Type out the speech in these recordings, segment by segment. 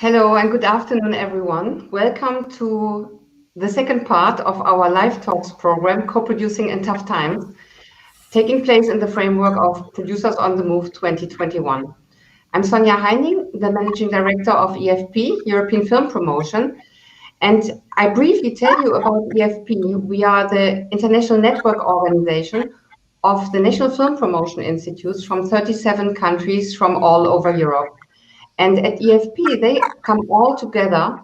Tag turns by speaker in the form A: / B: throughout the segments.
A: Hello and good afternoon, everyone. Welcome to the second part of our Live Talks program, Co-Producing in Tough Times, taking place in the framework of Producers on the Move 2021. I'm Sonja Heining, the Managing Director of EFP, European Film Promotion. And I briefly tell you about EFP. We are the international network organization of the National Film Promotion Institutes from 37 countries from all over Europe. And at EFP, they come all together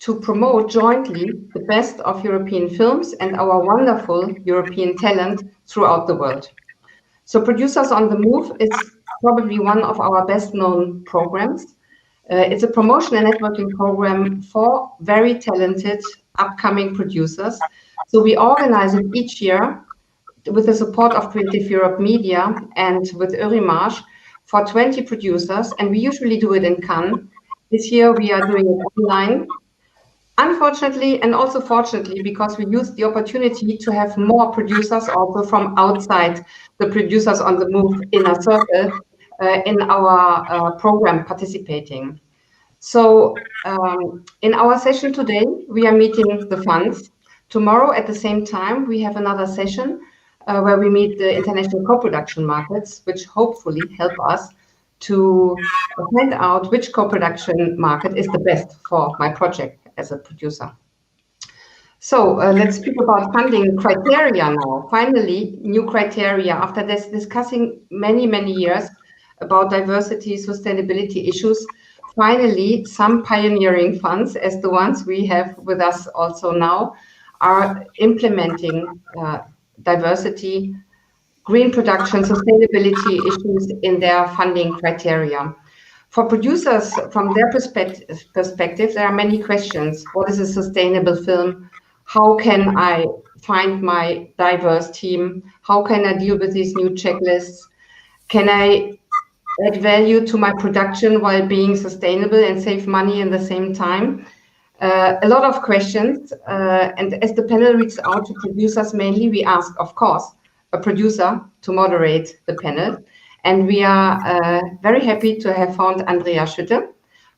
A: to promote jointly the best of European films and our wonderful European talent throughout the world. So Producers on the Move is probably one of our best known programs. It's a promotion and networking program for very talented upcoming producers. So we organize it each year with the support of Creative Europe Media and with Eurimage for 20 producers, and we usually do it in Cannes. This year we are doing it online. Unfortunately, and also fortunately, because we used the opportunity to have more producers also from outside the Producers on the Move inner circle in our program participating. So in our session today, we are meeting the funds. Tomorrow at the same time, we have another session where we meet the international co-production markets, which hopefully help us to find out which co-production market is the best for my project as a producer. So let's speak about funding criteria now. Finally, new criteria after this discussing many years about diversity, sustainability issues. Finally, some pioneering funds, as the ones we have with us also now, are implementing diversity, green production, sustainability issues in their funding criteria. For producers, from their perspective, there are many questions. What is a sustainable film? How can I find my diverse team? How can I deal with these new checklists? Can I add value to my production while being sustainable and save money in the same time? A lot of questions, and as the panel reached out to producers mainly, we asked, of course, a producer to moderate the panel. And we are very happy to have found Andrea Schütte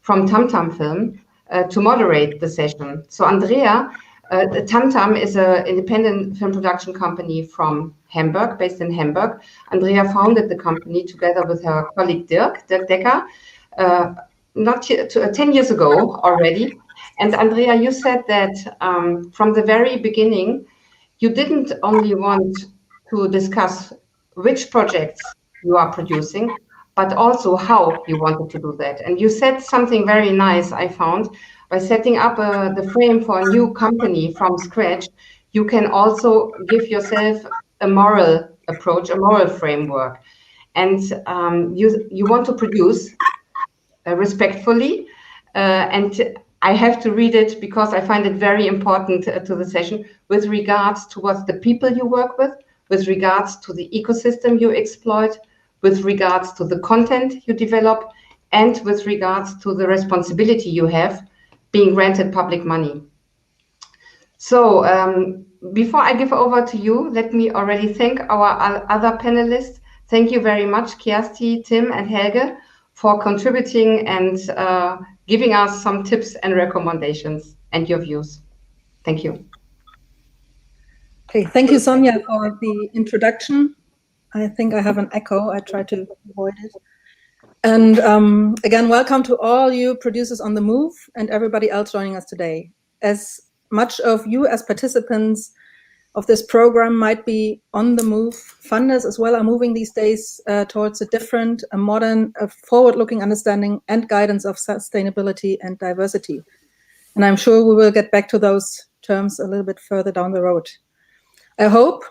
A: from Tamtam Film to moderate the session. So Andrea, Tamtam is an independent film production company from Hamburg, based in Hamburg. Andrea founded the company together with her colleague Dirk Decker, 10 years ago already. And Andrea, you said that from the very beginning, you didn't only want to discuss which projects you are producing, but also how you wanted to do that. And you said something very nice, I found, by setting up the frame for a new company from scratch, you can also give yourself a moral approach, a moral framework. And you want to produce respectfully, and I have to read it because I find it very important to the session with regards towards the people you work with regards to the ecosystem you exploit, with regards to the content you develop, and with regards to the responsibility you have being granted public money. So before I give over to you, let me already thank our other panelists. Thank you very much, Kjersti, Tim, and Helge, for contributing and giving us some tips and recommendations and your views. Thank you.
B: Okay, thank you, Sonja, for the introduction. I think I have an echo. I try to avoid it. And again, welcome to all you producers on the move and everybody else joining us today. As much of you as participants of this program might be on the move, funders as well are moving these days towards a different, a modern, a forward-looking understanding and guidance of sustainability and diversity. And I'm sure we will get back to those terms a little bit further down the road. I hope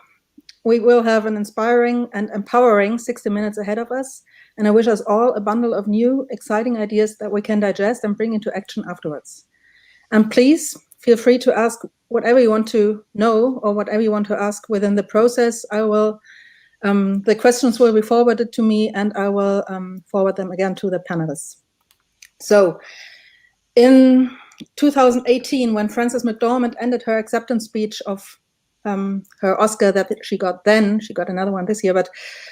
B: we will have an inspiring and empowering 60 minutes ahead of us, and I wish us all a bundle of new, exciting ideas that we can digest and bring into action afterwards. And please feel free to ask whatever you want to know or whatever you want to ask within the process. I will, the questions will be forwarded to me and I will forward them again to the panelists. So in 2018, when Frances McDormand ended her acceptance speech of her Oscar that she got then, she got another one this year, but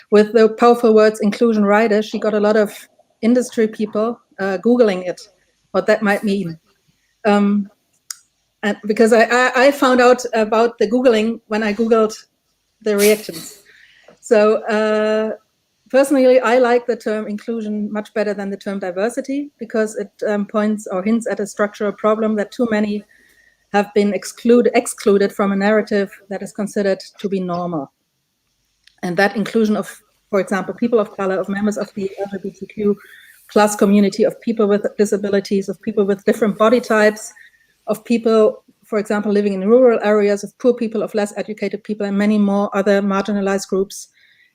B: with the powerful words inclusion rider, she got a lot of industry people Googling it. what that might mean. And because I found out about the Googling when I Googled the reactions. So personally, I like the term inclusion much better than the term diversity, because it points or hints at a structural problem that too many have been excluded from a narrative that is considered to be normal. And that inclusion of, for example, people of color, of members of the LGBTQ plus community, of people with disabilities, of people with different body types, of people, for example, living in rural areas, of poor people, of less educated people, and many more other marginalized groups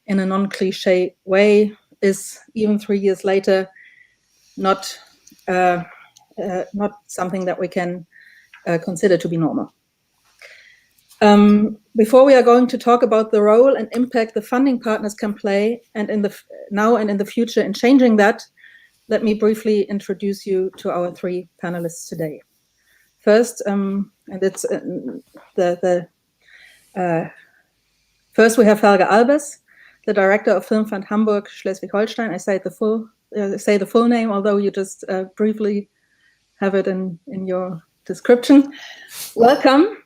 B: in a non-cliche way, is even 3 years later not something that we can consider to be normal. Before we are going to talk about the role and impact the funding partners can play, and now and in the future in changing that, let me briefly introduce you to our three panelists today. First, and it's first we have Helge Albers, the director of Film Fund Hamburg, Schleswig-Holstein. I say the full name, although you just briefly have it in your description. Welcome.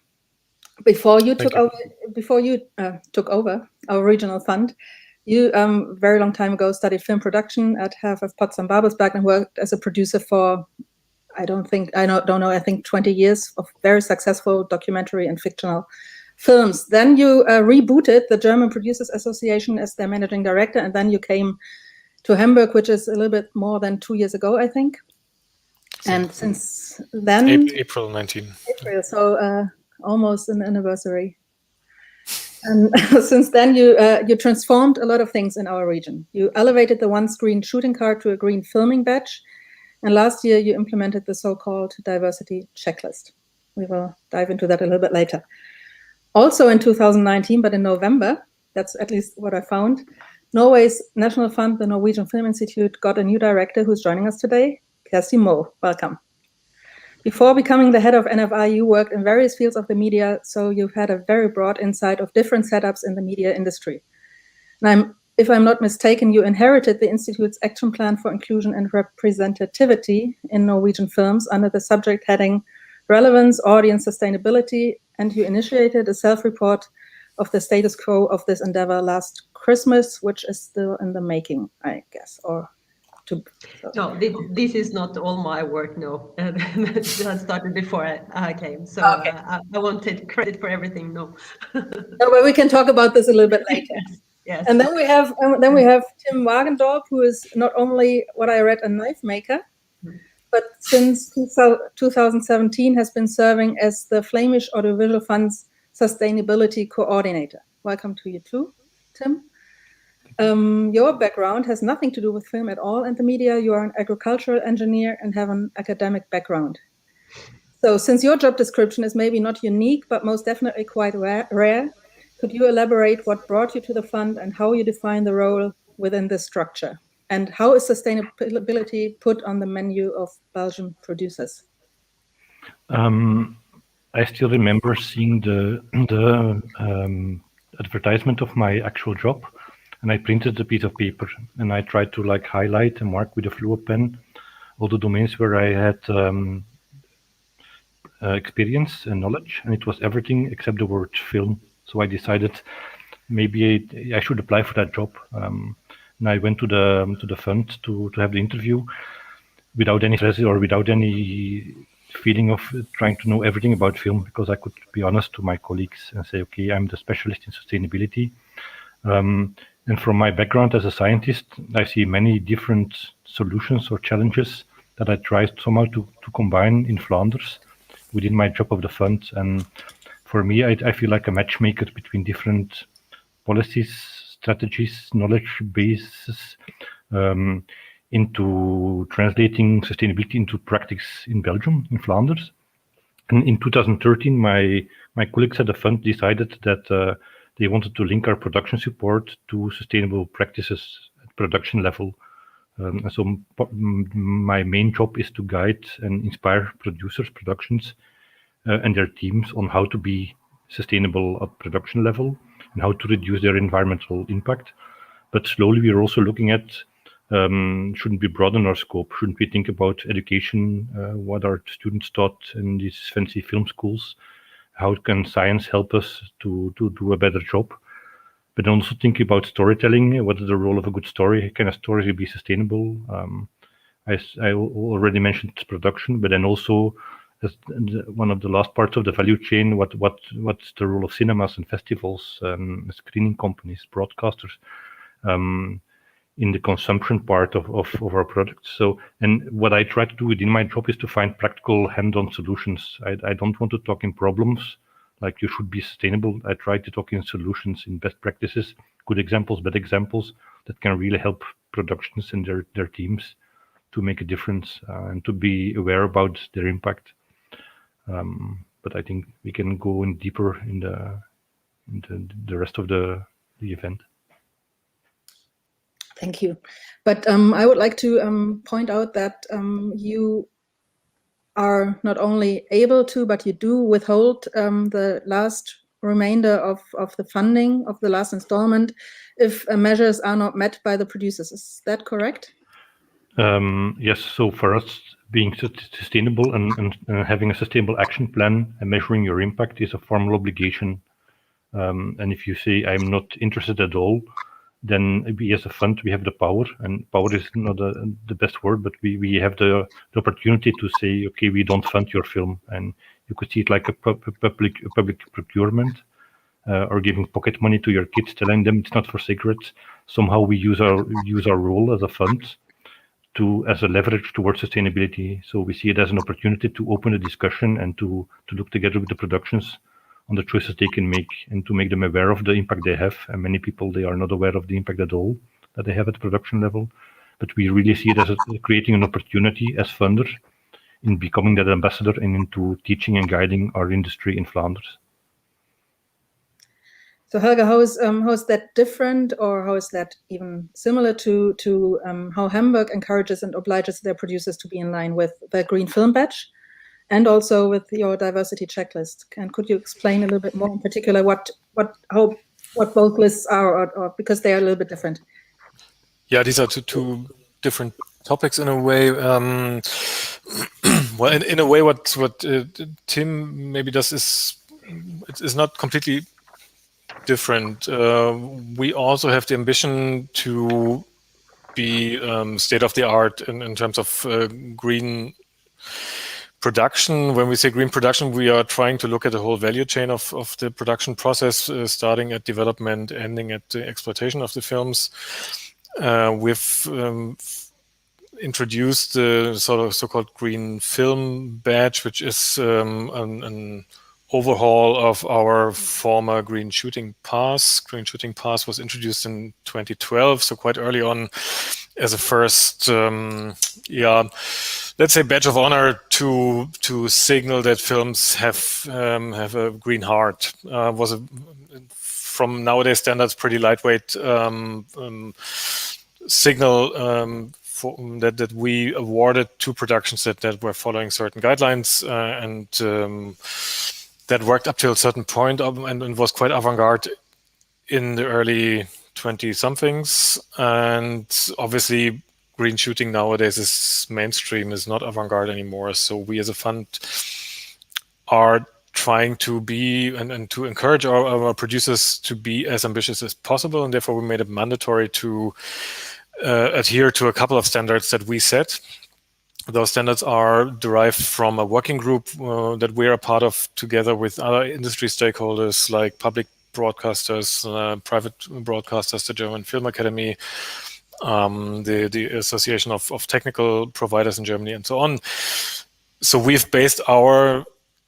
B: Before you took over our regional fund, you very long time ago studied film production at Herford Potsdam Babelsberg and worked as a producer for I think 20 years of very successful documentary and fictional films. Then you rebooted the German Producers Association as their managing director, and then you came to Hamburg, which is a little bit more than 2 years ago, I think. And since then,
C: April 19.
B: April, so almost an anniversary. And since then, you transformed a lot of things in our region. You elevated the once green shooting card to a green filming badge. And last year, you implemented the so-called diversity checklist. We will dive into that a little bit later. Also in 2019, but in November, that's at least what I found, Norway's national fund, the Norwegian Film Institute, got a new director who's joining us today, Kjersti. Welcome. Before becoming the head of NFI, you worked in various fields of the media, so you've had a very broad insight of different setups in the media industry. And if I'm not mistaken, you inherited the Institute's action plan for inclusion and representativity in Norwegian films under the subject heading Relevance, Audience, Sustainability, and you initiated a self-report of the status quo of this endeavor last Christmas, which is still in the making, I guess,
D: No, this is not all my work, no. That started before I came, so okay. I won't take credit for everything, no.
B: No, but we can talk about this a little bit later.
D: Yes.
B: And then we have Tim Wagendorp, who is not only what I read a knife maker, but since 2017 has been serving as the Flemish Audiovisual Fund's sustainability coordinator. Welcome to you too, Tim. Your background has nothing to do with film at all and the media. You are an agricultural engineer and have an academic background. So since your job description is maybe not unique, but most definitely quite rare, could you elaborate what brought you to the fund and how you define the role within this structure? And how is sustainability put on the menu of Belgian producers?
E: I still remember seeing the advertisement of my actual job, and I printed a piece of paper and I tried to highlight and mark with a fluo pen all the domains where I had experience and knowledge, and it was everything except the word film. So I decided maybe I should apply for that job. And I went to the fund to have the interview without any stress or without any feeling of trying to know everything about film, because I could be honest to my colleagues and say, okay, I'm the specialist in sustainability. And from my background as a scientist, I see many different solutions or challenges that I tried somehow to combine in Flanders within my job of the fund. And for me, I feel like a matchmaker between different policies, strategies, knowledge bases, into translating sustainability into practice in Belgium, in Flanders. And in 2013, my colleagues at the fund decided that they wanted to link our production support to sustainable practices at production level. So my main job is to guide and inspire producers, productions, and their teams on how to be sustainable at production level and how to reduce their environmental impact. But slowly we are also looking at shouldn't we broaden our scope? Shouldn't we think about education? What are students taught in these fancy film schools? How can science help us to do a better job? But also think about storytelling. What is the role of a good story? Can a story be sustainable? I already mentioned production, but then also as one of the last parts of the value chain, what's the role of cinemas and festivals, screening companies, broadcasters, in the consumption part of our products. So, and what I try to do within my job is to find practical hand-on solutions. I don't want to talk in problems, like you should be sustainable. I try to talk in solutions, in best practices, good examples, bad examples that can really help productions and their teams to make a difference and to be aware about their impact. But I think we can go in deeper in the rest of the event.
B: Thank you. But I would like to point out that you are not only able to, but you do withhold the last remainder of the funding of the last installment if measures are not met by the producers. Is that correct?
E: Yes. So for us, being sustainable and having a sustainable action plan and measuring your impact is a formal obligation. And if you say, I'm not interested at all, then we as a fund, we have the power, and power is not the best word, but we have the opportunity to say, okay, we don't fund your film. And you could see it like a public procurement, or giving pocket money to your kids, telling them it's not for cigarettes. Somehow we use our role as a fund as a leverage towards sustainability. So we see it as an opportunity to open a discussion and to look together with the productions on the choices they can make and to make them aware of the impact they have. And many people, they are not aware of the impact at all that they have at the production level. But we really see it as creating an opportunity as funders in becoming that ambassador and into teaching and guiding our industry in Flanders.
B: So Helge, how is that different, or how is that even similar to how Hamburg encourages and obliges their producers to be in line with the Green Film Badge, and also with your diversity checklist? And could you explain a little bit more in particular what both lists are, or because they are a little bit different?
C: Yeah, these are two different topics in a way. Well, in a way, what Tim maybe does is not completely different. We also have the ambition to be state of the art in terms of green production. When we say green production, we are trying to look at the whole value chain of the production process, starting at development, ending at the exploitation of the films. We've introduced the so-called Green Film Badge, which is an overhaul of our former Green Shooting Pass. Green Shooting Pass was introduced in 2012, so quite early on, as a first, let's say, badge of honor to signal that films have a green heart. Was from nowadays standards pretty lightweight signal that we awarded to productions that were following certain guidelines and that worked up to a certain point and was quite avant-garde in the early 20-somethings. And obviously, green shooting nowadays is mainstream, is not avant-garde anymore. So we as a fund are trying to be and to encourage our producers to be as ambitious as possible. And therefore, we made it mandatory to adhere to a couple of standards that we set. Those standards are derived from a working group that we're a part of together with other industry stakeholders like public broadcasters, private broadcasters, the German Film Academy, the Association of Technical Providers in Germany, and so on. So we've based our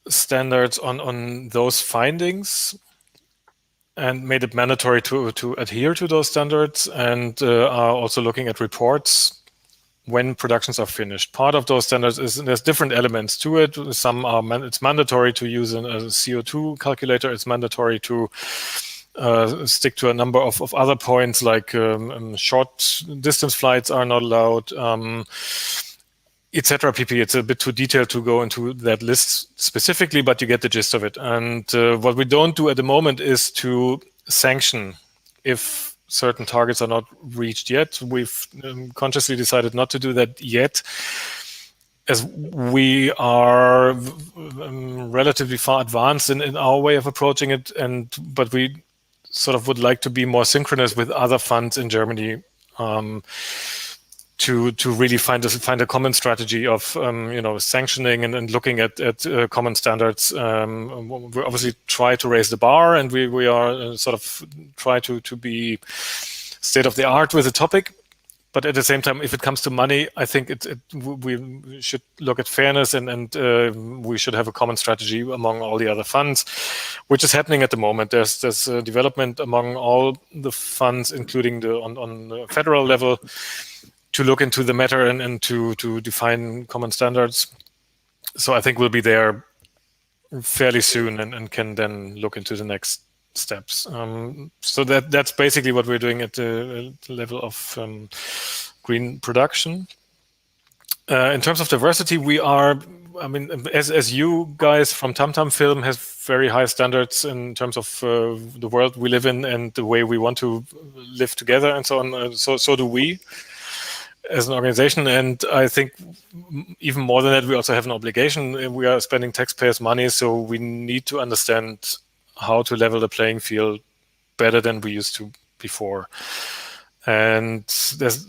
C: standards on those findings and made it mandatory to adhere to those standards, and are also looking at reports when productions are finished. Part of those standards there's different elements to it. Some are it's mandatory to use a CO2 calculator. It's mandatory to stick to a number of other points, like short distance flights are not allowed, etc. pp. It's a bit too detailed to go into that list specifically, but you get the gist of it. And what we don't do at the moment is to sanction if certain targets are not reached yet. We've consciously decided not to do that yet, as we are relatively far advanced in our way of approaching it, but we sort of would like to be more synchronous with other funds in Germany, to really find a common strategy of sanctioning and looking at common standards. We obviously try to raise the bar, and we are sort of try to be state of the art with the topic. But at the same time, if it comes to money, I think we should look at fairness, and we should have a common strategy among all the other funds, which is happening at the moment. There's development among all the funds, including on the federal level, to look into the matter and to define common standards. So I think we'll be there fairly soon and can then look into the next steps. So that's basically what we're doing at the level of green production. In terms of diversity, we are, I mean, as you guys from Tamtam Film has very high standards in terms of the world we live in and the way we want to live together and so on. So do we as an organization. And I think even more than that, we also have an obligation. We are spending taxpayers' money, so we need to understand how to level the playing field better than we used to before. And there's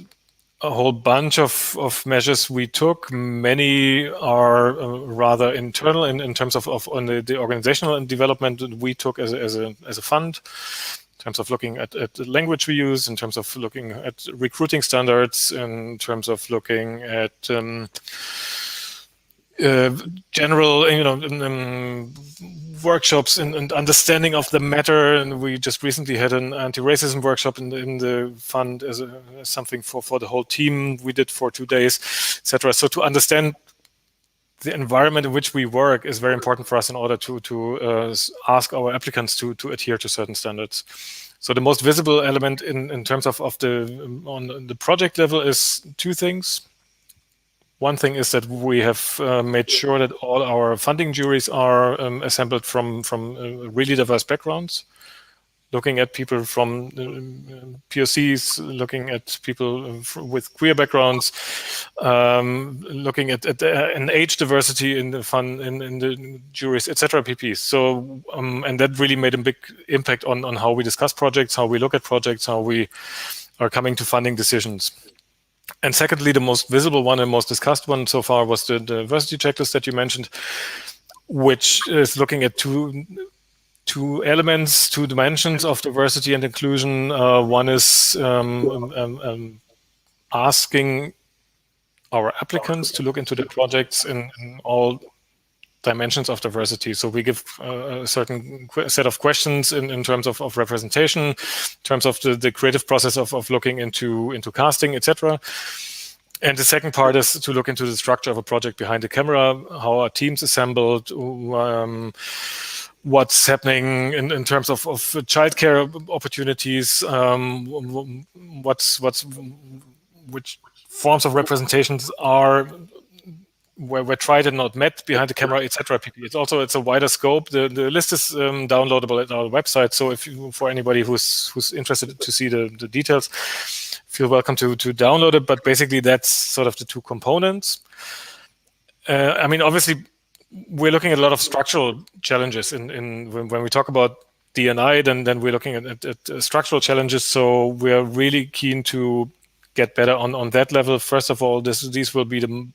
C: a whole bunch of measures we took. Many are rather internal in terms of on the organizational development that we took as a fund, in terms of looking at the language we use, in terms of looking at recruiting standards, in terms of looking at general, workshops and understanding of the matter. And we just recently had an anti-racism workshop in the fund as something for the whole team. We did for 2 days, etc. So to understand the environment in which we work is very important for us in order to ask our applicants to adhere to certain standards. So the most visible element in terms of on the project level is 2 things. One thing is that we have made sure that all our funding juries are assembled from really diverse backgrounds, looking at people from POCs, looking at people with queer backgrounds, looking at an age diversity in the fund, in the juries, etc. PPs. So and that really made a big impact on how we discuss projects, how we look at projects, how we are coming to funding decisions. And secondly, the most visible one and most discussed one so far was the diversity checklist that you mentioned, which is looking at two elements, 2 dimensions of diversity and inclusion. One is asking our applicants to look into their projects in all dimensions of diversity. So we give a certain set of questions in terms of representation, in terms of the creative process of looking into casting, etc. And the second part is to look into the structure of a project behind the camera, how are teams assembled, what's happening in terms of childcare opportunities, which forms of representations are where tried and not met behind the camera, etc. It's a wider scope. The list is downloadable at our website. So for anybody who's interested to see the details, feel welcome to download it. But basically, that's sort of the 2 components. I mean, obviously, we're looking at a lot of structural challenges when we talk about D&I, then we're looking at structural challenges. So we're really keen to get better on that level. First of all, these will be the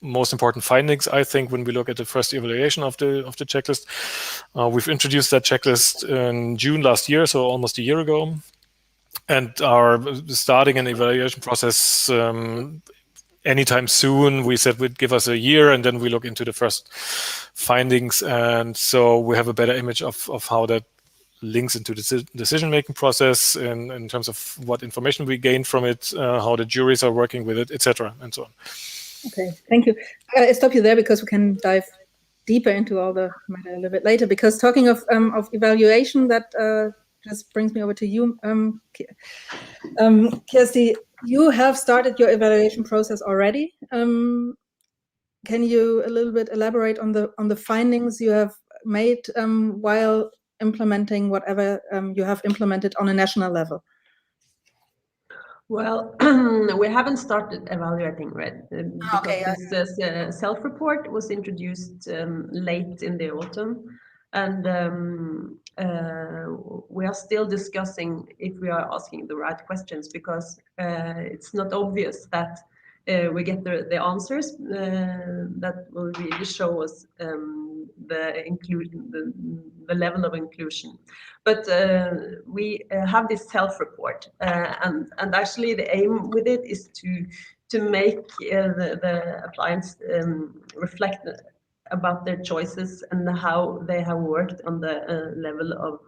C: most important findings, I think, when we look at the first evaluation of the checklist. We've introduced that checklist in June last year, so almost a year ago, and are starting an evaluation process anytime soon. We said we'd give us a year, and then we look into the first findings, and so we have a better image of how that links into the decision-making process in terms of what information we gain from it, how the juries are working with it, etc., and so on.
B: Okay, thank you. I stop you there because we can dive deeper into all the matter a little bit later. Because talking of evaluation, that just brings me over to you, Kjersti. You have started your evaluation process already. Can you a little bit elaborate on the findings you have made while implementing whatever you have implemented on a national level?
D: Well, we haven't started evaluating RED because this self-report was introduced late in the autumn, and we are still discussing if we are asking the right questions, because it's not obvious that we get the answers that will really show us the level of inclusion. But we have this self-report, and actually the aim with it is to make the appliance reflect about their choices and how they have worked on the level of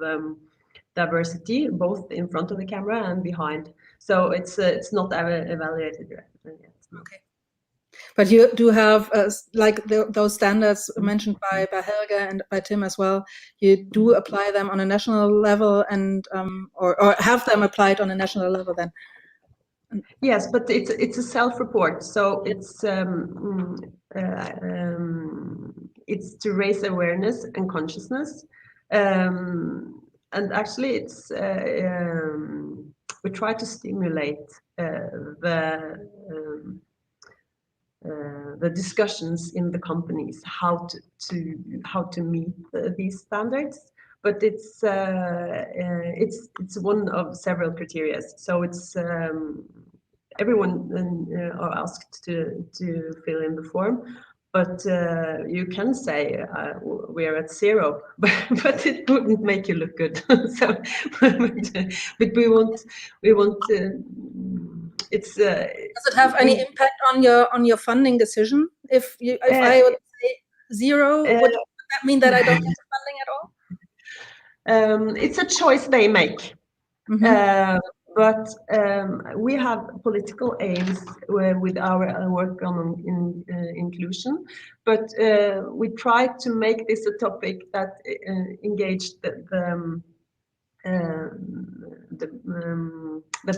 D: diversity, both in front of the camera and behind. So it's not evaluated yet.
B: Okay. But you do have like those standards mentioned by Helge and by Tim as well. You do apply them on a national level, and or have them applied on a national level then.
D: Yes, but it's a self-report, so it's to raise awareness and consciousness, and actually it's we try to stimulate the discussions in the companies how to meet these standards, but it's one of several criteria. So it's everyone are asked to fill in the form, but you can say we are at 0, but it wouldn't make you look good. So, but we want. It's.
B: Does it have any impact on your funding decision? If I would say 0, would that mean that I don't get the funding at all?
D: It's a choice they make.
B: Mm-hmm.
D: But we have political aims with our work on inclusion, but we try to make this a topic that engaged the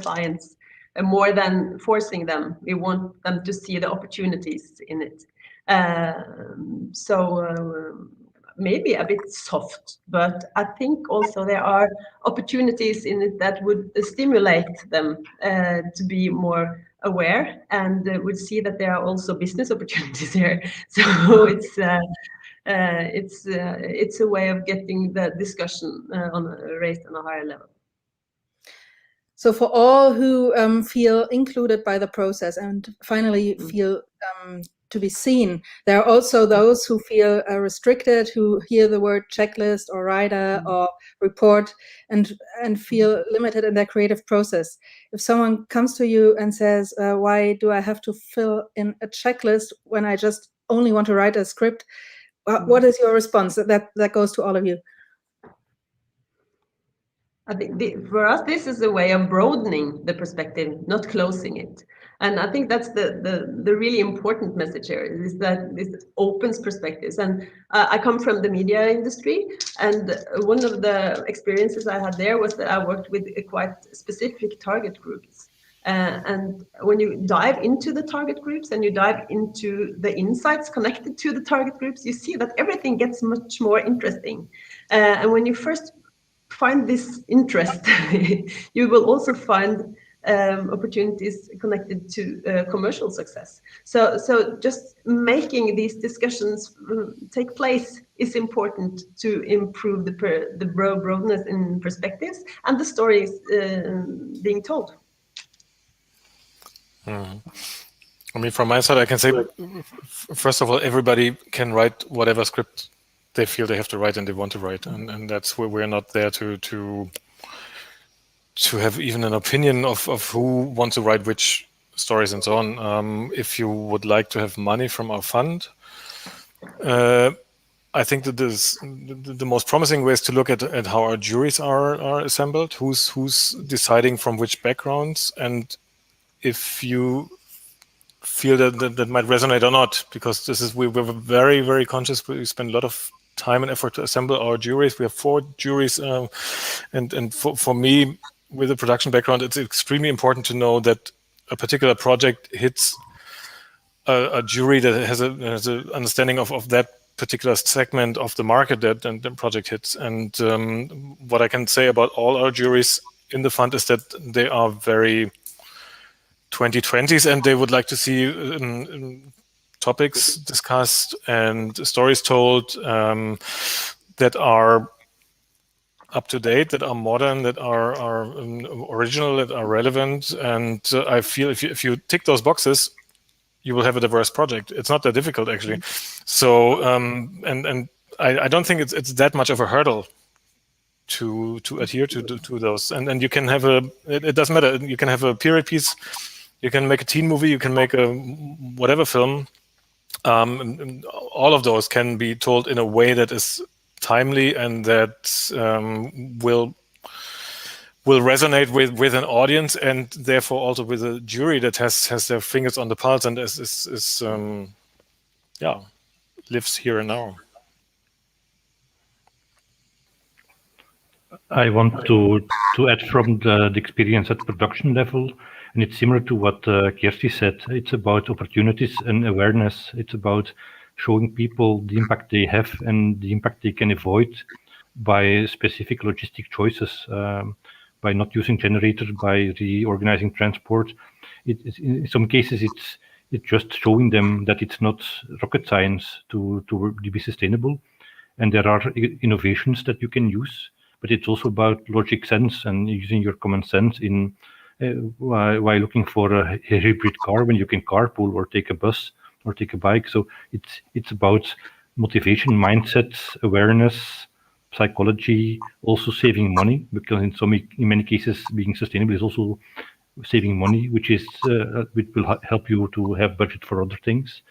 D: clients more than forcing them. We want them to see the opportunities in it. Maybe a bit soft, but I think also there are opportunities in it that would stimulate them to be more aware, and would see that there are also business opportunities here. So it's a way of getting the discussion raised on a higher level.
B: So for all who feel included by the process and finally feel to be seen, there are also those who feel restricted, who hear the word checklist or rider or report and feel limited in their creative process. If someone comes to you and says, why do I have to fill in a checklist when I just only want to write a script? What is your response? That goes to all of you.
D: I think for us, this is a way of broadening the perspective, not closing it. And I think that's the really important message here, is that this opens perspectives. And I come from the media industry, and one of the experiences I had there was that I worked with quite specific target groups. And when you dive into the target groups and you dive into the insights connected to the target groups, you see that everything gets much more interesting. And when you first find this interest, you will also find opportunities connected to commercial success. So just making these discussions take place is important to improve the broadness in perspectives and the stories being told.
C: I mean, from my side, I can say, first of all, everybody can write whatever script they feel they have to write and they want to write, and that's where we're not there to have even an opinion of who wants to write which stories and so on. If you would like to have money from our fund, I think that the most promising way is to look at how our juries are assembled, who's deciding from which backgrounds, and if you feel that might resonate or not, because we're very, very conscious. We spend a lot of time and effort to assemble our juries. We have 4 juries, and for me, with a production background, it's extremely important to know that a particular project hits a jury that has an understanding of that particular segment of the market that the project hits. And what I can say about all our juries in the fund is that they are very 2020s, and they would like to see topics discussed and stories told that are up to date, that are modern, that are original, that are relevant. And I feel if you tick those boxes, you will have a diverse project. It's not that difficult, actually. So and I don't think it's that much of a hurdle to adhere to those. And you can have it doesn't matter. You can have a period piece. You can make a teen movie. You can make a whatever film. And all of those can be told in a way that is timely and that will resonate with an audience, and therefore also with a jury that has their fingers on the pulse and is lives here and now.
E: I want to add from the experience at production level, and it's similar to what Kjersti said. It's about opportunities and awareness. It's about showing people the impact they have and the impact they can avoid by specific logistic choices, by not using generators, by reorganizing transport. In some cases, it's just showing them that it's not rocket science to be sustainable, and there are innovations that you can use. But it's also about logic sense and using your common sense in while looking for a hybrid car when you can carpool or take a bus or take a bike. So it's about motivation, mindset, awareness, psychology, also saving money, because in many cases being sustainable is also saving money, which will help you to have budget for other things.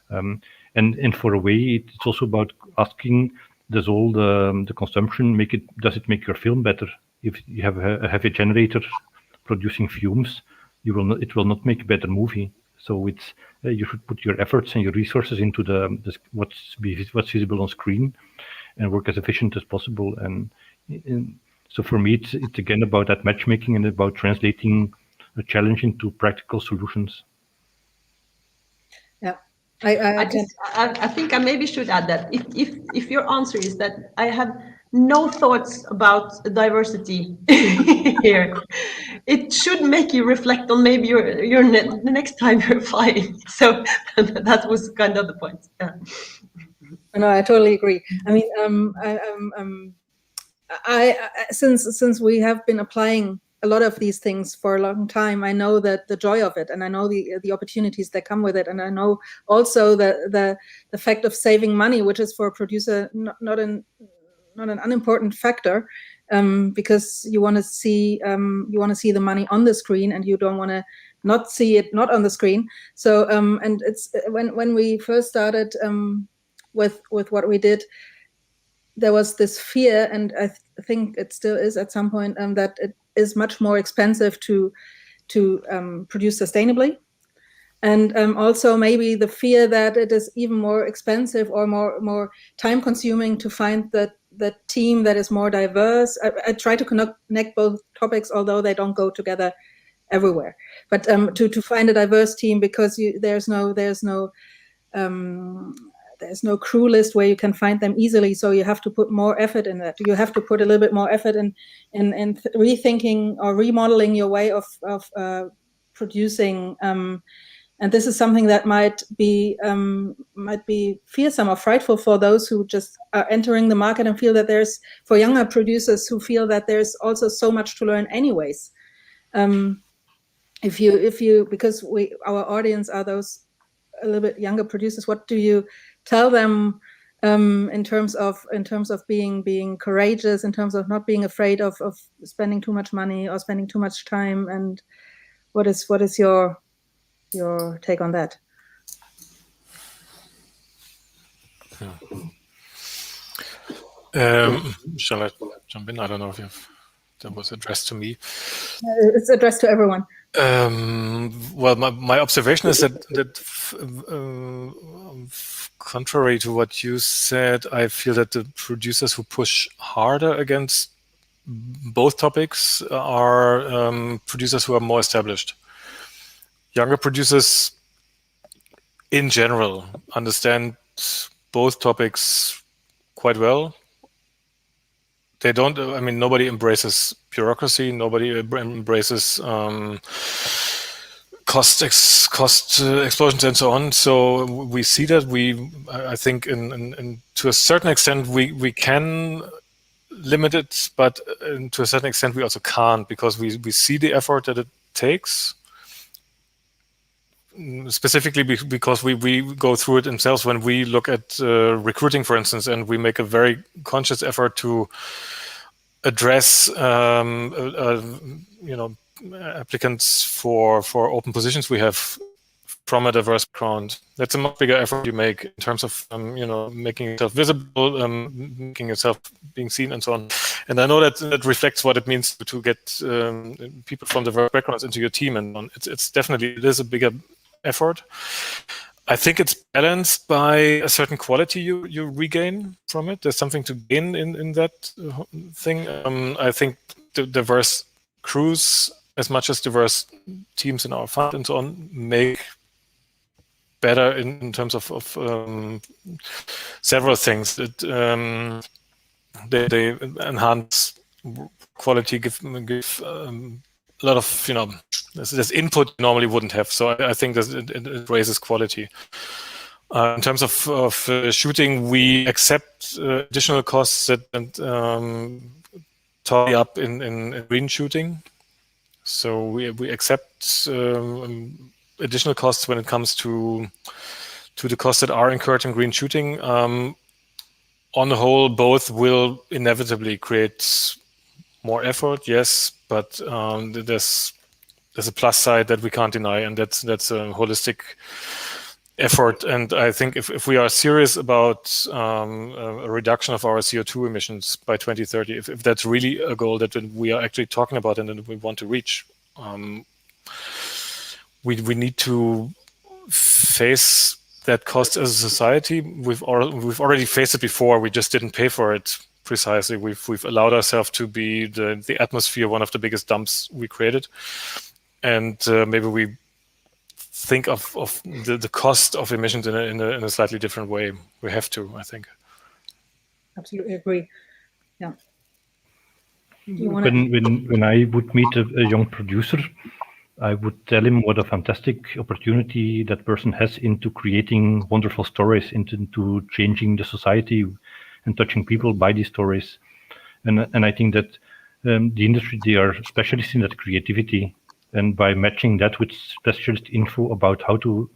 E: And for a way, it's also about asking, does all the consumption does it make your film better? If you have a heavy generator producing fumes, it will not make a better movie. So it's you should put your efforts and your resources into what's visible on screen, and work as efficient as possible. And so for me, it's again about that matchmaking and about translating a challenge into practical solutions.
B: Yeah.
D: I think I maybe should add that if your answer is that I have no thoughts about diversity here, it should make you reflect on maybe the next time you're flying. So that was kind of the point. Yeah.
B: No, I totally agree. I mean, since we have been applying a lot of these things for a long time, I know that the joy of it, and I know the opportunities that come with it, and I know also the fact of saving money, which is for a producer not an unimportant factor, because you want to see the money on the screen, and you don't want to not see it not on the screen. So and it's when we first started with what we did, there was this fear, and I think it still is at some point, that it is much more expensive to produce sustainably, and also maybe the fear that it is even more expensive or more time consuming to find the team that is more diverse. I try to connect both topics, although they don't go together everywhere. But to find a diverse team, because there's no crew list where you can find them easily, so you have to put more effort in that. You have to put a little bit more effort in rethinking or remodeling your way of producing. And this is something that might be fearsome or frightful for those who just are entering the market and feel that for younger producers who feel that there's also so much to learn anyways. Because our audience are those a little bit younger producers, what do you tell them in terms of being courageous, in terms of not being afraid of spending too much money or spending too much time? And what is your take on that?
C: Shall I jump in? I don't know if that was addressed to me.
B: It's addressed to everyone.
C: Well, my observation is that contrary to what you said, I feel that the producers who push harder against both topics are producers who are more established. Younger producers, in general, understand both topics quite well. They don't, I mean, nobody embraces bureaucracy, nobody embraces cost explosions and so on. So we see that I think to a certain extent we can limit it, but to a certain extent we also can't, because we see the effort that it takes. Specifically because we go through it themselves when we look at recruiting, for instance, and we make a very conscious effort to address applicants for open positions we have from a diverse background. That's a much bigger effort you make in terms of making yourself visible, making yourself being seen, and so on. And I know that reflects what it means to get people from diverse backgrounds into your team, and on. It is a bigger effort. I think it's balanced by a certain quality you regain from it. There's something to gain in that thing. I think the diverse crews, as much as diverse teams in our fund and so on, make better in terms of several things. They enhance quality, give a lot of there's input you normally wouldn't have. So I think that it raises quality. In terms of shooting, we accept additional costs that tie up in green shooting. So we accept additional costs when it comes to the costs that are incurred in green shooting. On the whole, both will inevitably create more effort, yes, but there's a plus side that we can't deny, and that's a holistic effort. And I think if we are serious about a reduction of our CO2 emissions by 2030, if that's really a goal that we are actually talking about and that we want to reach, we need to face that cost as a society. We've already faced it before. We just didn't pay for it precisely. We've allowed ourselves to be the atmosphere, one of the biggest dumps we created. And maybe we think of the cost of emissions in a slightly different way. We have to, I think.
B: Absolutely agree. Yeah.
E: When I would meet a young producer, I would tell him what a fantastic opportunity that person has into creating wonderful stories, into changing the society and touching people by these stories. And I think that the industry, they are specialists in that creativity. And by matching that with specialist info about how to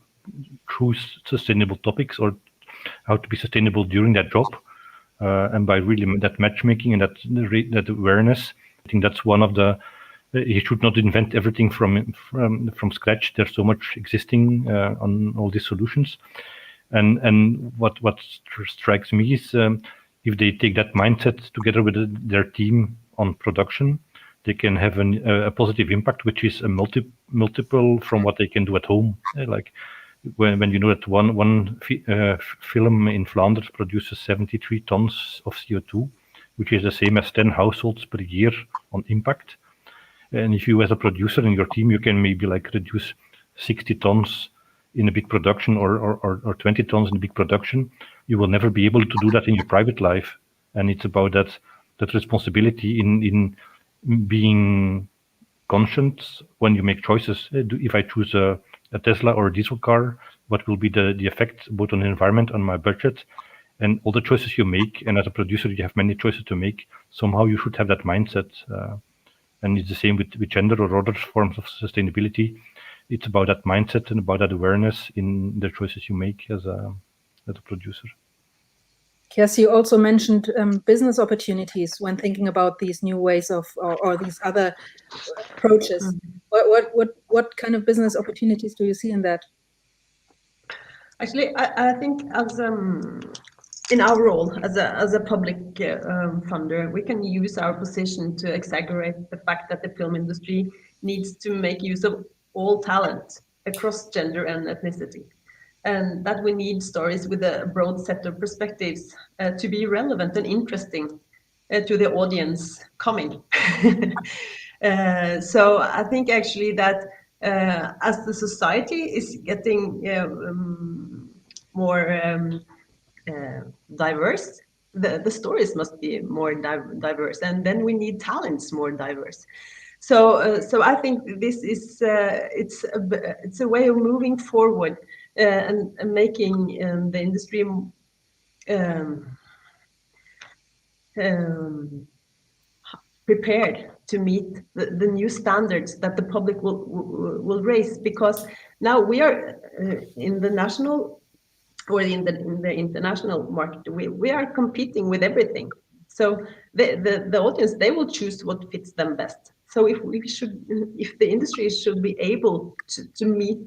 E: choose sustainable topics or how to be sustainable during that job, and by really that matchmaking and that awareness, I think that's one of the. You should not invent everything from scratch. There's so much existing on all these solutions, and what strikes me is if they take that mindset together with their team on production, they can have a positive impact, which is a multiple from what they can do at home. Like when you know that one film in Flanders produces 73 tons of CO2, which is the same as 10 households per year on impact. And if you as a producer in your team, you can maybe like reduce 60 tons in a big production or 20 tons in a big production, you will never be able to do that in your private life. And it's about that responsibility in being conscious when you make choices. If I choose a Tesla or a diesel car, what will be the effect both on the environment, on my budget, and all the choices you make. And as a producer, you have many choices to make. Somehow you should have that mindset. And it's the same with gender or other forms of sustainability. It's about that mindset and about that awareness in the choices you make as a producer.
B: Kjersti, you also mentioned business opportunities when thinking about these new ways of or these other approaches. What kind of business opportunities do you see in that?
D: Actually, I think as in our role as a public funder, we can use our position to exaggerate the fact that the film industry needs to make use of all talent across gender and ethnicity, and that we need stories with a broad set of perspectives to be relevant and interesting to the audience coming. So I think actually that as the society is getting more diverse, the stories must be more diverse, and then we need talents more diverse. So I think this is it's a way of moving forward and making the industry prepared to meet the new standards that the public will raise, because now we are in the national or in the international market, we are competing with everything. So the audience, they will choose what fits them best. So if the industry should be able to meet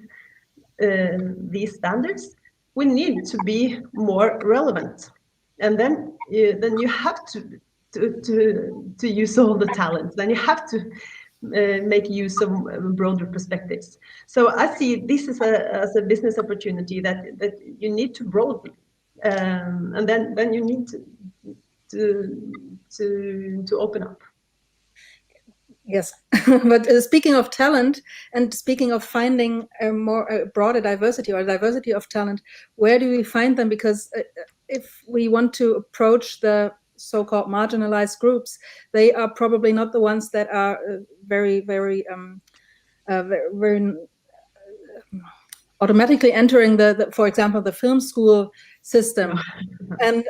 D: these standards, we need to be more relevant, and then you have to use all the talents. Then you have to make use of broader perspectives. So I see this as a business opportunity that you need to broaden, and then you need to open up.
B: Yes, but speaking of talent and speaking of finding a broader diversity or diversity of talent, where do we find them? Because if we want to approach the so-called marginalized groups, they are probably not the ones that are very automatically entering for example, the film school system. And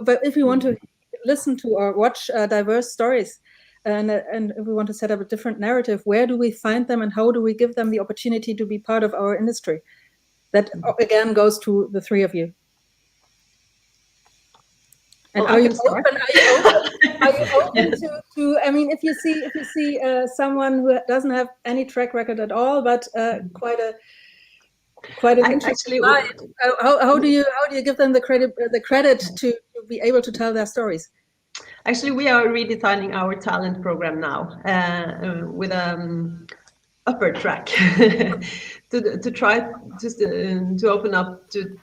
B: but if we want to listen to or watch diverse stories, and if we want to set up a different narrative, where do we find them, and how do we give them the opportunity to be part of our industry? That again goes to the three of you. And
D: well,
B: are you open to? I mean, if you see someone who doesn't have any track record at all, but quite an interesting life, how do you give them the credit to be able to tell their stories?
D: Actually, we are redesigning our talent program now with upper track to try just to open up to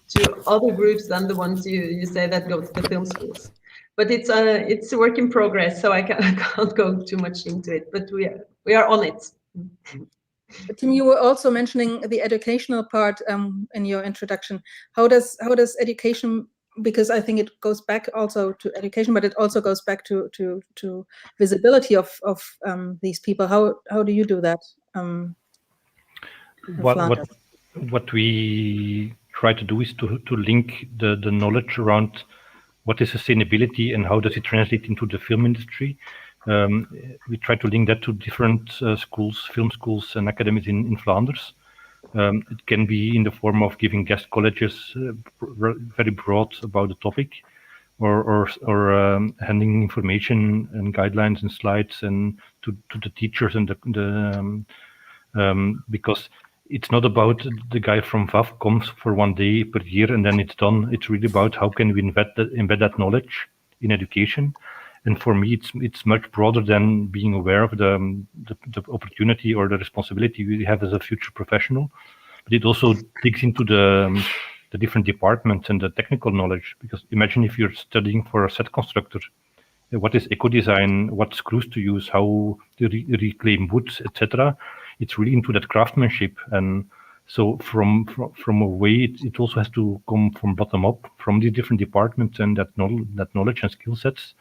D: other groups than the ones you say that go to the film schools. But it's a work in progress, so I can't go too much into it. But we are on it.
B: Tim, you were also mentioning the educational part in your introduction. How does education? Because I think it goes back also to education, but it also goes back to visibility of these people. How do you do that?
E: What we try to do is to link the knowledge around what is sustainability and how does it translate into the film industry. We try to link that to different schools, film schools and academies in Flanders. It can be in the form of giving guest colleges very broad about the topic, or handing information and guidelines and slides and to the teachers and because it's not about the guy from VAF comes for 1 day per year and then it's done. It's really about how can we embed that knowledge in education. And for me, it's much broader than being aware of the opportunity or the responsibility we have as a future professional. But it also digs into the different departments and the technical knowledge. Because imagine if you're studying for a set constructor, what is eco-design, what screws to use, how to reclaim woods, etc. It's really into that craftsmanship. And so from a way, it also has to come from bottom up, from the different departments and that knowledge and skill sets,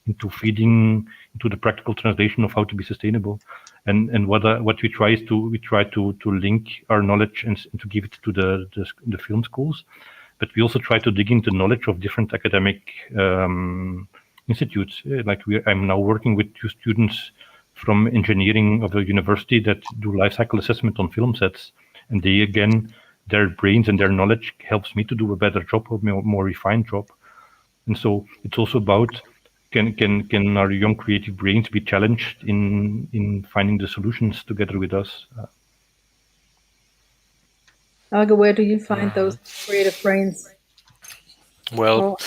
E: into feeding into the practical translation of how to be sustainable. And what we try is to link our knowledge and to give it to the film schools, but we also try to dig into knowledge of different academic institutes. I'm now working with 2 students from engineering of a university that do life cycle assessment on film sets, and they again, their brains and their knowledge helps me to do a better job, a more refined job. And so it's also about can our young creative brains be challenged in finding the solutions together with us?
B: Helge, where do you find those creative brains?
C: Well,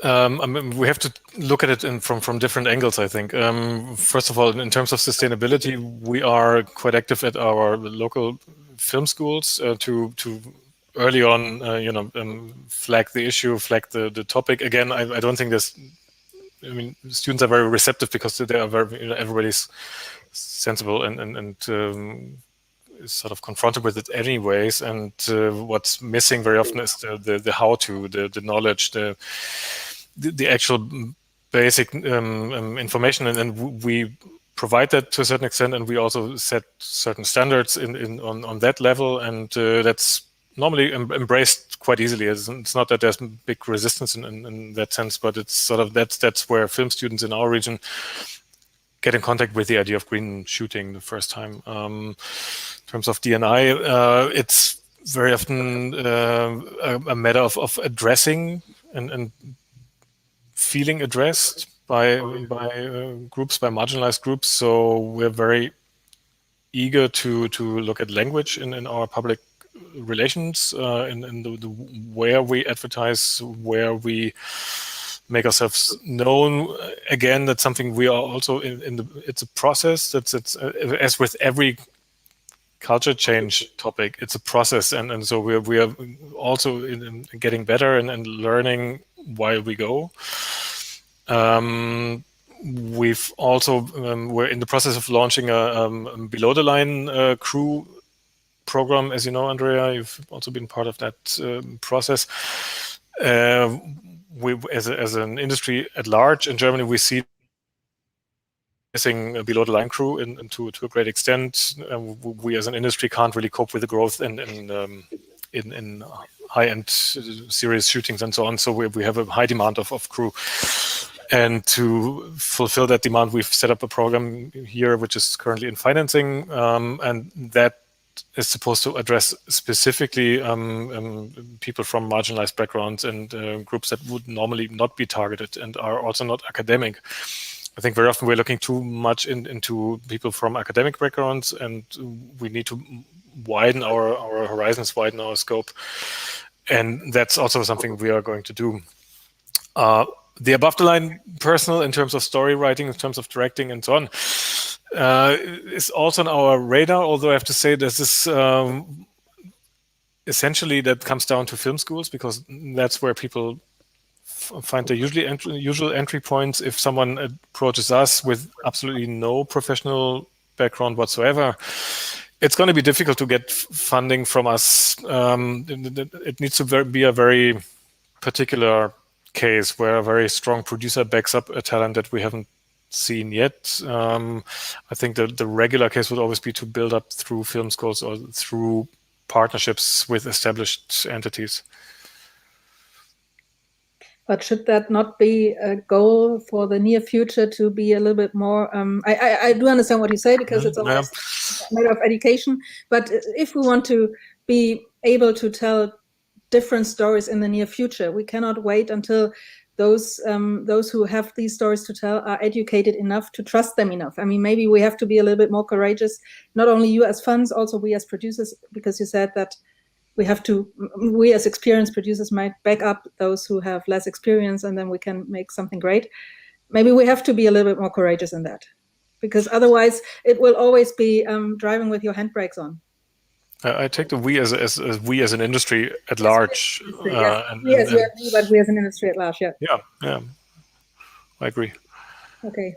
C: I mean, we have to look at it from different angles, I think. First of all, in terms of sustainability, we are quite active at our local film schools to early on, flag the issue, flag the topic. Again, I don't think students are very receptive because they are very, everybody's sensible and is sort of confronted with it anyways, and what's missing very often is the how-to, the knowledge, the actual basic information, and we provide that to a certain extent, and we also set certain standards on that level, and that's normally embraced quite easily. It's not that there's big resistance in that sense, but it's sort of that's where film students in our region get in contact with the idea of green shooting the first time. In terms of D&I, it's very often a matter of addressing and feeling addressed by groups, by marginalized groups. So we're very eager to look at language in our public relations, in the where we advertise, where we make ourselves known. Again, that's something we are also it's a process. It's as with every culture change topic, it's a process, and so we are also in getting better and learning while we go. We've also we're in the process of launching a below the line crew program. As you know, Andrea, you've also been part of that process. We, as an industry at large in Germany, we see missing below the line crew to a great extent. We as an industry can't really cope with the growth in high-end serious shootings and so on. So we have a high demand of crew. And to fulfill that demand, we've set up a program here, which is currently in financing, and that is supposed to address specifically people from marginalized backgrounds and groups that would normally not be targeted and are also not academic. I think very often we're looking too much into people from academic backgrounds, and we need to widen our horizons, widen our scope. And that's also something we are going to do. The above the line personal, in terms of story writing, in terms of directing and so on, is also on our radar, although I have to say this is essentially that comes down to film schools, because that's where people find the usual entry points. If someone approaches us with absolutely no professional background whatsoever, it's going to be difficult to get funding from us. It needs to be a very particular case where a very strong producer backs up a talent that we haven't seen yet. I think the regular case would always be to build up through film schools or through partnerships with established entities.
B: But should that not be a goal for the near future, to be a little bit more? I do understand what you say, because it's always a matter of education. But if we want to be able to tell different stories in the near future, we cannot wait until those who have these stories to tell are educated enough to trust them enough. I mean, maybe we have to be a little bit more courageous, not only you as funds, also we as producers, because you said that we as experienced producers might back up those who have less experience, and then we can make something great. Maybe we have to be a little bit more courageous in that, because otherwise it will always be driving with your handbrakes on.
C: I take the we as we as an industry at large.
B: But we as an industry at large, yeah.
C: Yeah, I agree.
B: Okay,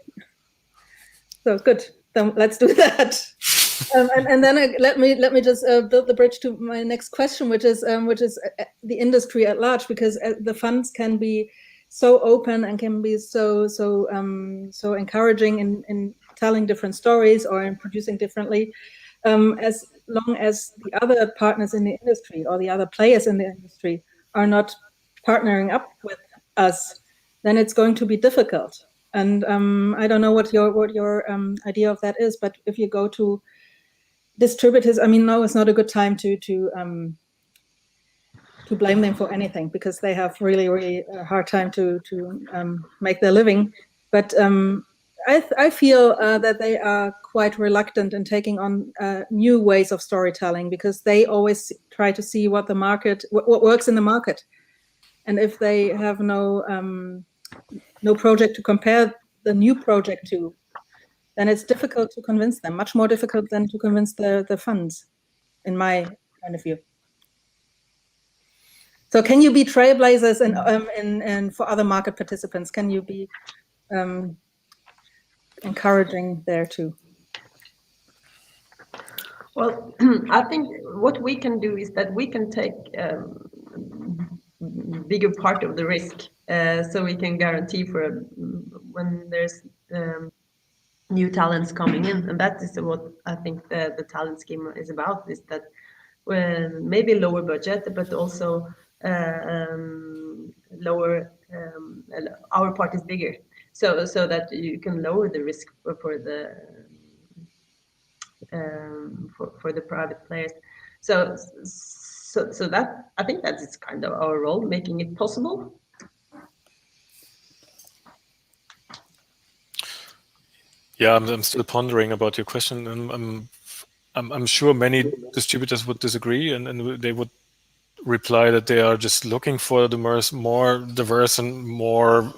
B: so good. Then let's do that. And then let me just build the bridge to my next question, which is the industry at large, because the funds can be so open and can be so encouraging in telling different stories or in producing differently, as long as the other partners in the industry or the other players in the industry are not partnering up with us, then it's going to be difficult. And I don't know what your idea of that is, but if you go to distributors, I mean, no, it's not a good time to blame them for anything, because they have really a hard time to make their living. But I feel that they are quite reluctant in taking on new ways of storytelling, because they always try to see what works in the market. And if they have no project to compare the new project to, then it's difficult to convince them, much more difficult than to convince the funds, in my point of view. So can you be trailblazers and for other market participants? Can you be encouraging there too?
D: Well, I think what we can do is that we can take bigger part of the risk, so we can guarantee for when there's new talents coming in, and that is what I think the talent scheme is about. Is that when maybe lower budget, but also lower our part is bigger, so that you can lower the risk for the private players. So that I think that is kind of our role, making it possible.
C: Yeah, I'm still pondering about your question. I'm sure many distributors would disagree, and they would reply that they are just looking for the more diverse and more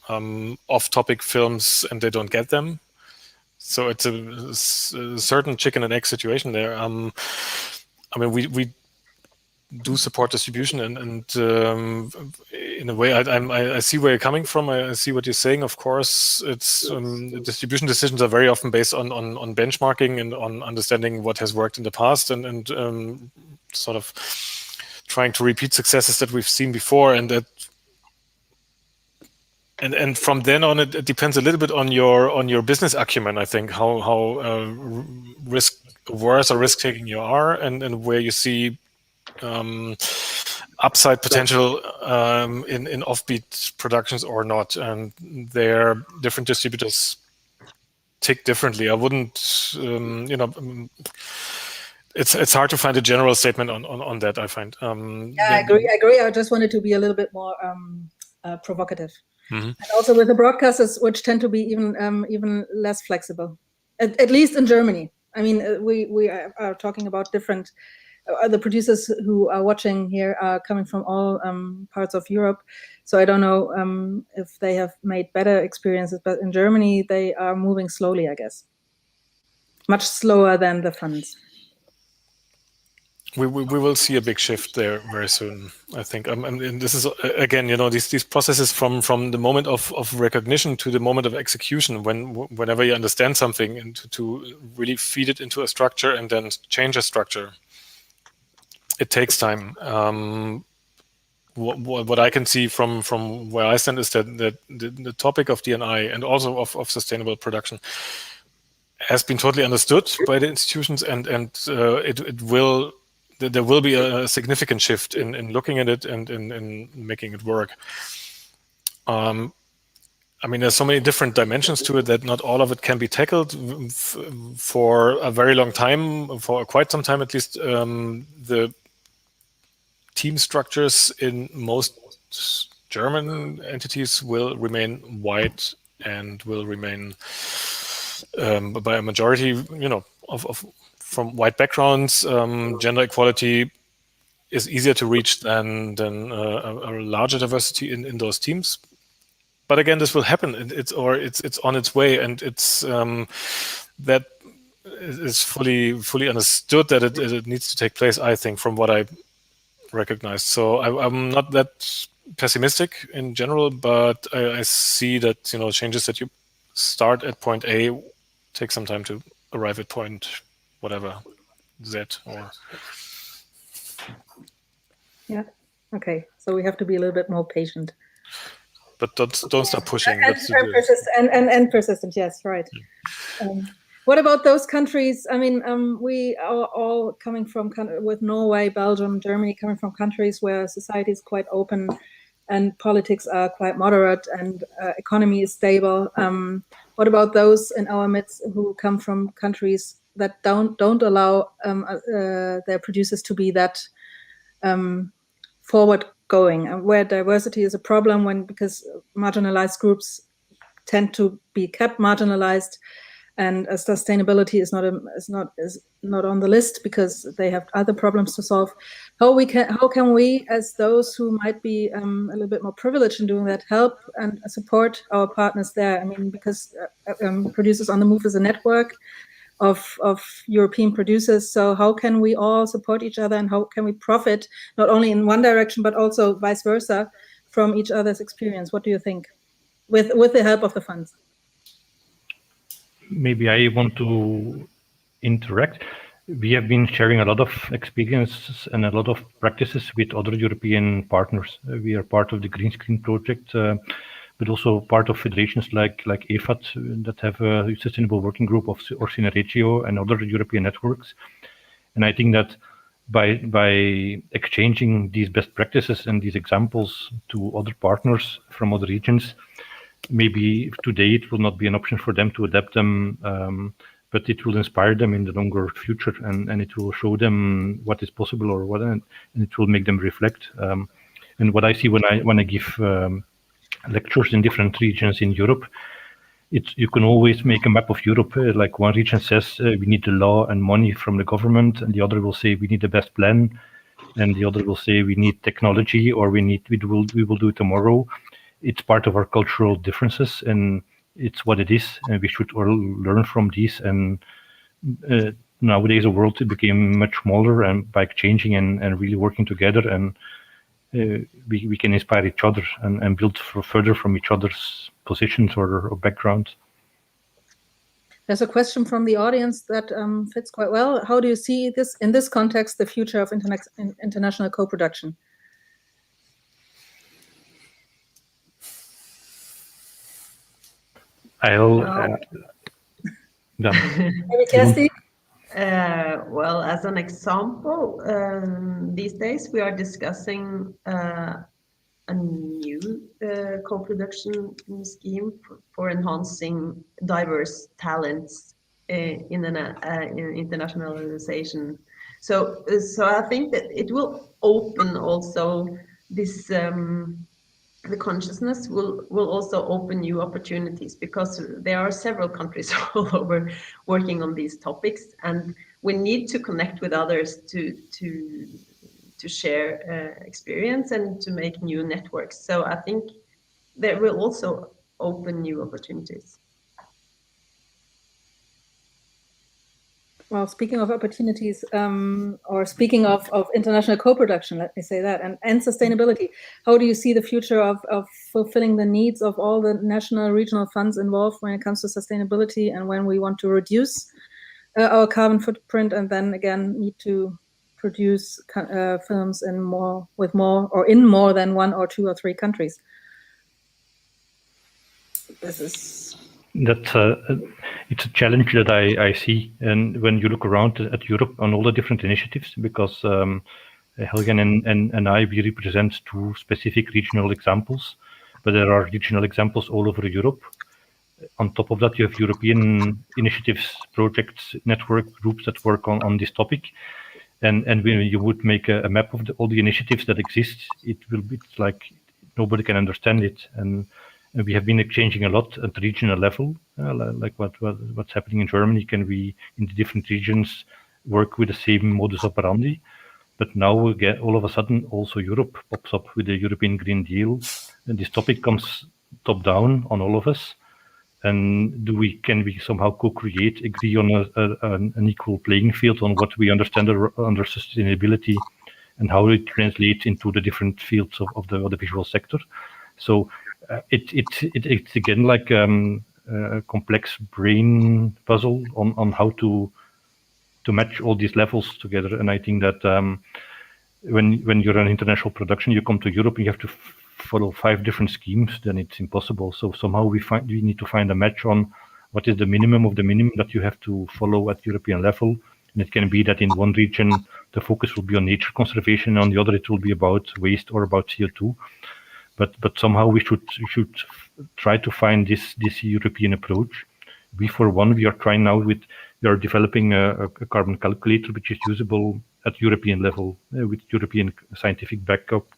C: off-topic films, and they don't get them. So it's a certain chicken and egg situation there. I mean, we do support distribution, and in a way, I see where you're coming from. I see what you're saying. Of course, it's distribution decisions are very often based on benchmarking and on understanding what has worked in the past, and sort of trying to repeat successes that we've seen before, and that. And from then on, it depends a little bit on your business acumen. I think how risk averse or risk taking you are, and where you see upside potential in offbeat productions or not. And their different distributors tick differently. I wouldn't, it's hard to find a general statement on that. I find.
B: Yeah, I agree. I just wanted to be a little bit more provocative.
C: Mm-hmm.
B: And also with the broadcasters, which tend to be even less flexible, at least in Germany. I mean, we are talking about different. The producers who are watching here are coming from all parts of Europe, so I don't know if they have made better experiences. But in Germany, they are moving slowly, I guess, much slower than the funds.
C: We will see a big shift there very soon, I think. And this is again, these processes from the moment of recognition to the moment of execution. Whenever you understand something, and to really feed it into a structure and then change a structure, it takes time. What I can see from where I stand is that the topic of D&I and also of sustainable production has been totally understood by the institutions, and it will. There will be a significant shift in looking at it and in making it work. I mean, there's so many different dimensions to it that not all of it can be tackled for a very long time, for quite some time at least. The team structures in most German entities will remain white and will remain by a majority, from white backgrounds. Gender equality is easier to reach than a larger diversity in those teams. But again, this will happen. It's on its way, and it's that is fully understood that it needs to take place. I think, from what I recognize. So I'm not that pessimistic in general, but I see that changes that you start at point A take some time to arrive at point whatever, Z or.
B: Yeah. Okay. So we have to be a little bit more patient.
C: But don't stop pushing.
B: And persistent. Yes, right. What about those countries? I mean, we are all coming from with Norway, Belgium, Germany, coming from countries where society is quite open and politics are quite moderate and economy is stable. What about those in our midst who come from countries that don't allow their producers to be that forward going, where diversity is a problem because marginalized groups tend to be kept marginalized, and sustainability is not on the list because they have other problems to solve. How can we, as those who might be a little bit more privileged in doing that, help and support our partners there? I mean, because Producers on the Move is a network of European producers. So how can we all support each other, and how can we profit not only in one direction but also vice versa from each other's experience? What do you think, with the help of the funds?
E: Maybe I want to interact. We have been sharing a lot of experiences and a lot of practices with other European partners. We are part of the Green Screen project, but also part of federations like EFAT that have a sustainable working group or Cineuropa and other European networks. And I think that by exchanging these best practices and these examples to other partners from other regions, maybe today it will not be an option for them to adapt them, but it will inspire them in the longer future, and it will show them what is possible or what, and it will make them reflect. And what I see when I give lectures in different regions in Europe, you can always make a map of Europe. Like one region says we need the law and money from the government, and the other will say we need the best plan, and the other will say we need technology, or we will do it tomorrow. It's part of our cultural differences, and it's what it is, and we should all learn from these. And nowadays the world became much smaller, and by changing and really working together, and we can inspire each other and build further from each other's positions or backgrounds.
B: There's a question from the audience that fits quite well. How do you see this in this context, the future of international co-production? Maybe Kjersti?
D: Well, as an example, these days we are discussing a new co-production scheme for enhancing diverse talents in an internationalization. So I think that it will open also this. The consciousness will also open new opportunities, because there are several countries all over working on these topics, and we need to connect with others to share experience and to make new networks. So I think that will also open new opportunities.
B: Well, speaking of opportunities, or speaking of international co-production, let me say that, and sustainability, how do you see the future of fulfilling the needs of all the national, regional funds involved when it comes to sustainability, and when we want to reduce our carbon footprint, and then again need to produce films in more than 1 or 2 or 3 countries? This is...
E: It's a challenge that I see, and when you look around at Europe on all the different initiatives, because Helge and I, we represent 2 specific regional examples, but there are regional examples all over Europe. On top of that, you have European initiatives, projects, network groups that work on this topic, and when you would make a map of all the initiatives that exist, it's like nobody can understand it. And we have been exchanging a lot at the regional level, like what's happening in Germany. Can we, in the different regions, work with the same modus operandi? But now we get all of a sudden also Europe pops up with the European Green Deal, and this topic comes top down on all of us. And can we somehow co-create, agree on an equal playing field on what we understand under sustainability, and how it translates into the different fields of the audiovisual sector? So it's again like a complex brain puzzle on how to match all these levels together. And I think that when you're an international production, you come to Europe and you have to follow 5 different schemes, then it's impossible. So somehow we need to find a match on what is the minimum of the minimum that you have to follow at European level. And it can be that in one region the focus will be on nature conservation, on the other it will be about waste or about CO2. But somehow we should try to find this European approach. We, for one, we are developing a carbon calculator which is usable at European level with European scientific backup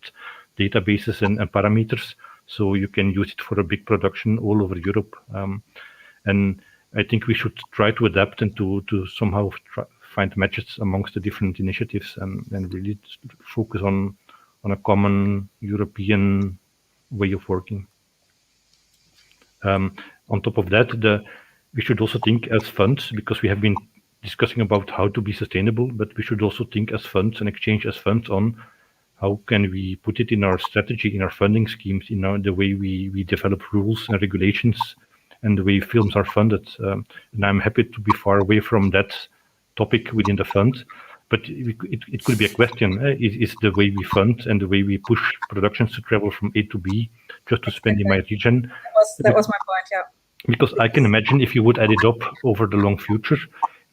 E: databases and parameters, so you can use it for a big production all over Europe. And I think we should try to adapt and to somehow find matches amongst the different initiatives and really focus on a common European way of working. On top of that, we should also think as funds, because we have been discussing about how to be sustainable, but we should also think as funds and exchange as funds on how can we put it in our strategy, in our funding schemes, in the way we develop rules and regulations, and the way films are funded. And I'm happy to be far away from that topic within the fund. But it could be a question, is the way we fund and the way we push productions to travel from A to B just to spend in my region?
B: That was my point, yeah.
E: Because I can imagine if you would add it up over the long future,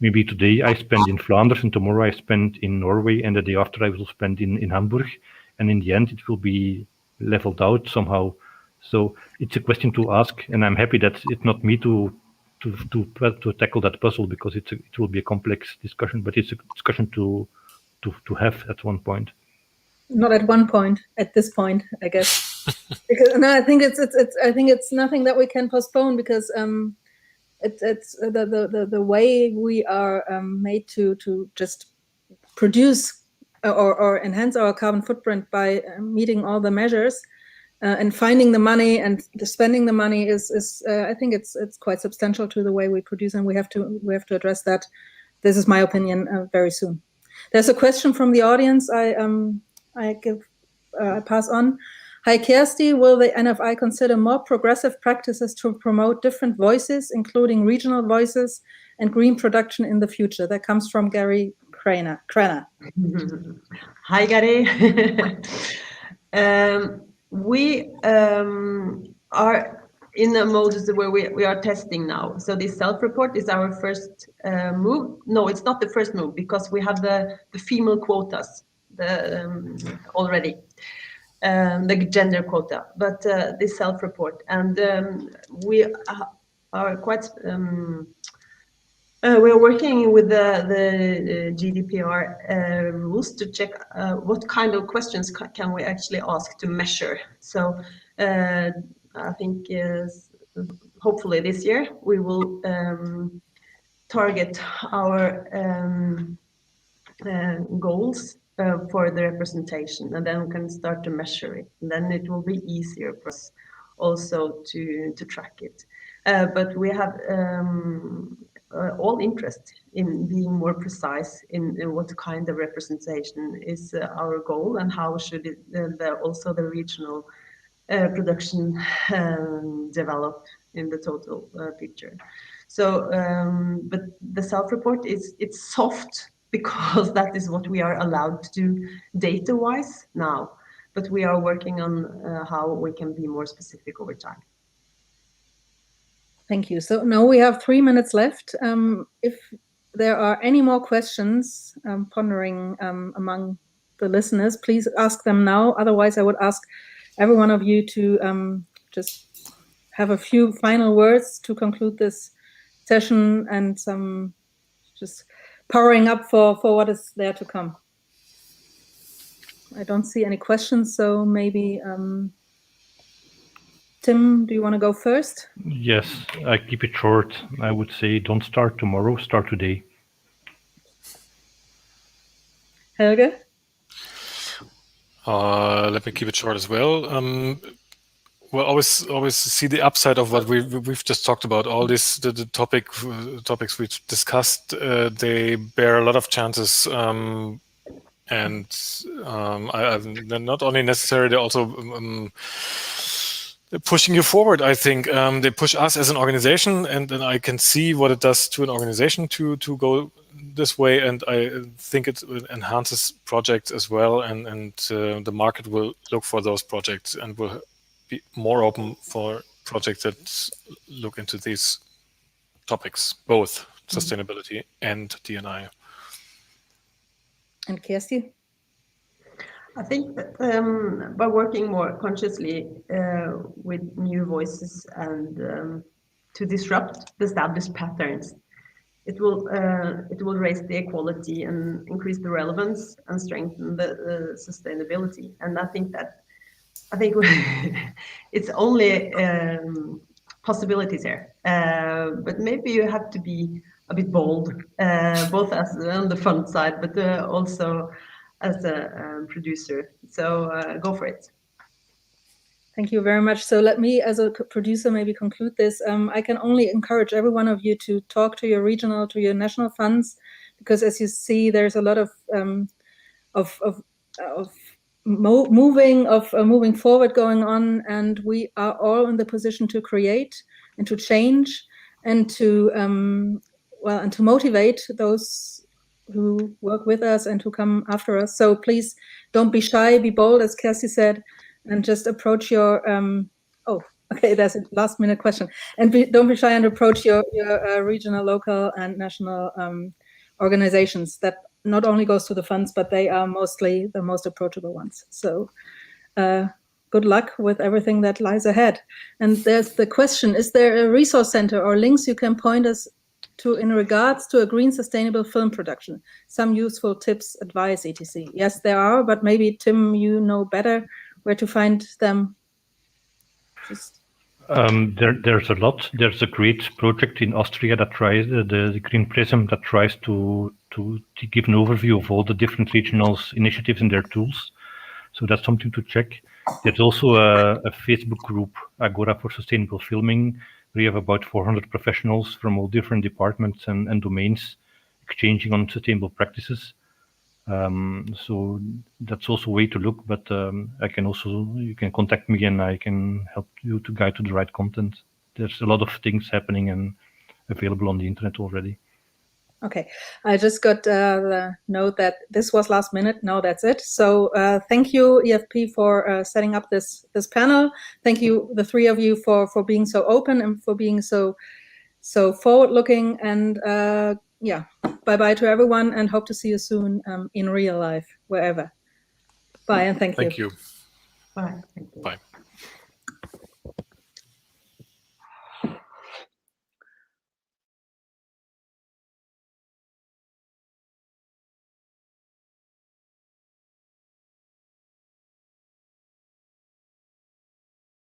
E: maybe today I spend in Flanders and tomorrow I spend in Norway and the day after I will spend in Hamburg. And in the end, it will be leveled out somehow. So it's a question to ask, and I'm happy that it's not me to tackle that puzzle, because it will be a complex discussion, but it's a discussion to have at one point.
B: Not at one point, at this point, I guess. Because no, I think it's nothing that we can postpone, because it's the way we are made to just produce or enhance our carbon footprint by meeting all the measures. And finding the money and spending the money is I think it's quite substantial to the way we produce, and we have to address that. This is my opinion. Very soon. There's a question from the audience. I pass on. Hi Kjersti, will the NFI consider more progressive practices to promote different voices, including regional voices and green production in the future? That comes from Gary Kraner.
D: Hi Gary. We are in a mode where we are testing now. So this self-report is our first move. No, it's not the first move, because we have the female quotas already, the gender quota. But this self-report, and we are quite. We are working with the GDPR rules to check what kind of questions can we actually ask to measure. So I think hopefully this year we will target our goals for the representation, and then we can start to measure it. And then it will be easier for us also to track it. But we have all interest in being more precise in what kind of representation is our goal, and how should it also the regional production develop in the total picture. So, but the self-report it's soft, because that is what we are allowed to do data-wise now. But we are working on how we can be more specific over time.
B: Thank you. So now we have 3 minutes left. If there are any more questions pondering among the listeners, please ask them now. Otherwise, I would ask every one of you to just have a few final words to conclude this session, and some just powering up for what is there to come. I don't see any questions, so maybe Tim, do you want to go first?
E: Yes, I keep it short. I would say don't start tomorrow, start today.
B: Helge?
C: Let me keep it short as well. Well, always see the upside of what we've just talked about. All this the topics we've discussed. They bear a lot of chances, and they're not only necessary. They're also pushing you forward. I think they push us as an organization, and I can see what it does to an organization to go this way, and I think it enhances projects as well, and the market will look for those projects and will be more open for projects that look into these topics, both sustainability and D&I.
B: And Kjersti?
D: I think that by working more consciously with new voices and to disrupt the established patterns, it will raise the equality and increase the relevance and strengthen the sustainability. And I think it's only possibilities here, but maybe you have to be a bit bold, both as on the fund side, but also as a producer. So go for it.
B: Thank you very much. So let me, as a producer, maybe conclude this. I can only encourage every one of you to talk to your regional, to your national funds, because as you see, there's a lot of moving forward going on, and we are all in the position to create and to change and to and to motivate those who work with us and who come after us. So please don't be shy, be bold, as Kjersti said, and just approach your, okay, there's a last minute question. And don't be shy and approach your regional, local and national organizations. That not only goes to the funds, but they are mostly the most approachable ones. So good luck with everything that lies ahead. And there's the question, is there a resource center or links you can point us to in regards to a green sustainable film production? Some useful tips, advice, etc. Yes, there are, but maybe Tim, you know better where to find them.
E: There's a lot. There's a great project in Austria that tries the Green Prism that tries to give an overview of all the different regional initiatives and their tools. So that's something to check. There's also a Facebook group, Agora for Sustainable Filming, where you have about 400 professionals from all different departments and domains exchanging on sustainable practices. So that's also a way to look, but you can contact me and I can help you to guide to the right content. There's a lot of things happening and available on the internet already.
B: Okay, I just got the note that this was last minute. No, that's it. So thank you, EFP, for setting up this panel. Thank you, the three of you, for being so open and for being so forward-looking. And yeah, bye-bye to everyone, and hope to see you soon in real life, wherever. Bye, and thank you.
C: Thank you.
D: Bye. Thank you.
C: Bye.